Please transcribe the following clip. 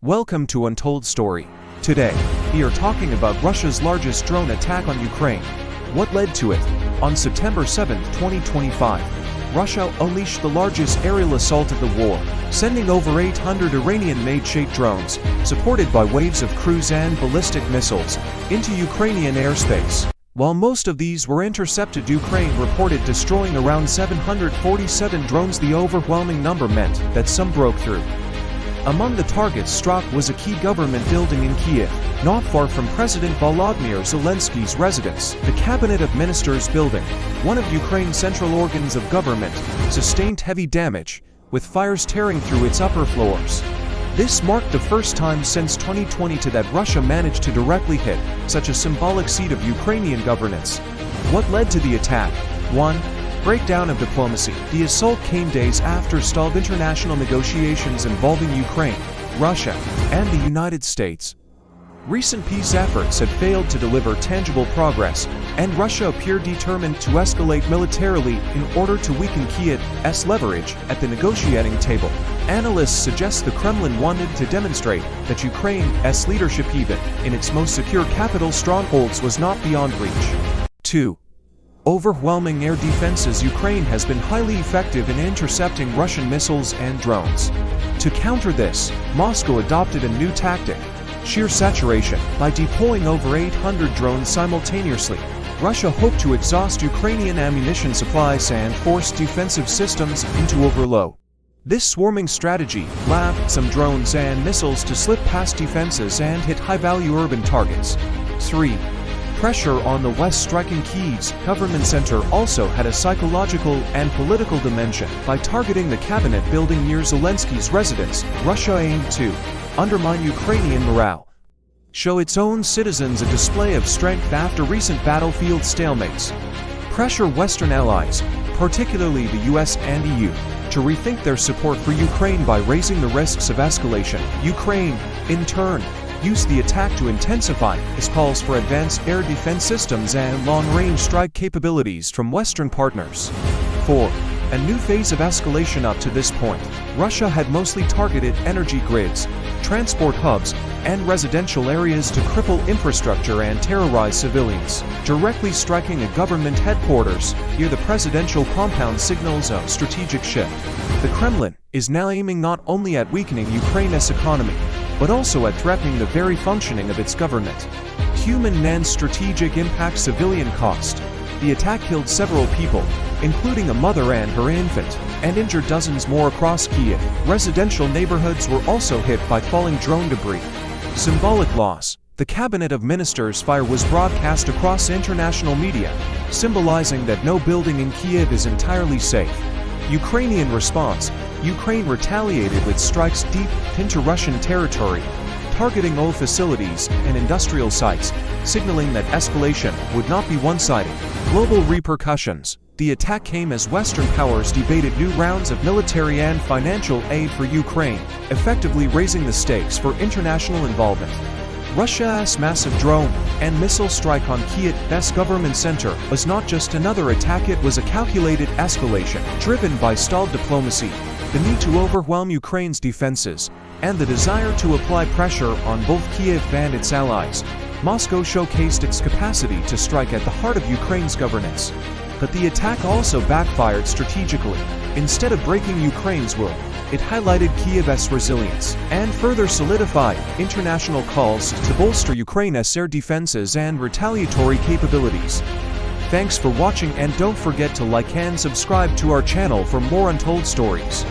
Welcome to Untold Story. Today, we are talking about Russia's largest drone attack on Ukraine. What led to it? On September 7, 2025, Russia unleashed the largest aerial assault of the war, sending over 800 Iranian-made Shahed drones, supported by waves of cruise and ballistic missiles, into Ukrainian airspace. While most of these were intercepted, Ukraine reported destroying around 747 drones. The overwhelming number meant that some broke through. Among the targets struck was a key government building in Kiev, not far from President Volodymyr Zelensky's residence. The Cabinet of Ministers building, one of Ukraine's central organs of government, sustained heavy damage, with fires tearing through its upper floors. This marked the first time since 2022 that Russia managed to directly hit such a symbolic seat of Ukrainian governance. What led to the attack? 1. Breakdown of diplomacy. The assault came days after stalled international negotiations involving Ukraine, Russia, and the United States. Recent peace efforts had failed to deliver tangible progress, and Russia appeared determined to escalate militarily in order to weaken Kiev's leverage at the negotiating table. Analysts suggest the Kremlin wanted to demonstrate that Ukraine's leadership, even in its most secure capital strongholds, was not beyond reach. 2. Overwhelming air defenses. Ukraine has been highly effective in intercepting Russian missiles and drones. To counter this, Moscow adopted a new tactic: sheer saturation. By deploying over 800 drones simultaneously, Russia hoped to exhaust Ukrainian ammunition supplies and force defensive systems into overload. This swarming strategy allowed some drones and missiles to slip past defenses and hit high-value urban targets. 3. Pressure on the West. Striking Kiev's government center also had a psychological and political dimension. By targeting the cabinet building near Zelensky's residence, Russia aimed to undermine Ukrainian morale, show its own citizens a display of strength after recent battlefield stalemates, pressure Western allies, particularly the US and EU, to rethink their support for Ukraine by raising the risks of escalation. Ukraine, in turn, used the attack to intensify its calls for advanced air defense systems and long-range strike capabilities from Western partners. 4. A new phase of escalation. Up to this point, Russia had mostly targeted energy grids, transport hubs, and residential areas to cripple infrastructure and terrorize civilians. Directly striking a government headquarters near the presidential compound signals a strategic shift. The Kremlin is now aiming not only at weakening Ukraine's economy, but also at threatening the very functioning of its government. Human and strategic impact. Civilian cost. The attack killed several people, including a mother and her infant, and injured dozens more across Kiev. Residential neighborhoods were also hit by falling drone debris. Symbolic loss. The Cabinet of Ministers fire was broadcast across international media, symbolizing that no building in Kiev is entirely safe. Ukrainian response. Ukraine retaliated with strikes deep into Russian territory, targeting oil facilities and industrial sites, signaling that escalation would not be one-sided. Global repercussions. The attack came as Western powers debated new rounds of military and financial aid for Ukraine, effectively raising the stakes for international involvement. Russia's massive drone and missile strike on Kiev's government center was not just another attack, it was a calculated escalation, driven by stalled diplomacy, the need to overwhelm Ukraine's defenses, and the desire to apply pressure on both Kiev and its allies. Moscow showcased its capacity to strike at the heart of Ukraine's governance. But the attack also backfired strategically. Instead of breaking Ukraine's will, it highlighted Kiev's resilience and further solidified international calls to bolster Ukraine's air defenses and retaliatory capabilities. Thanks for watching, and don't forget to like and subscribe to our channel for more Untold stories.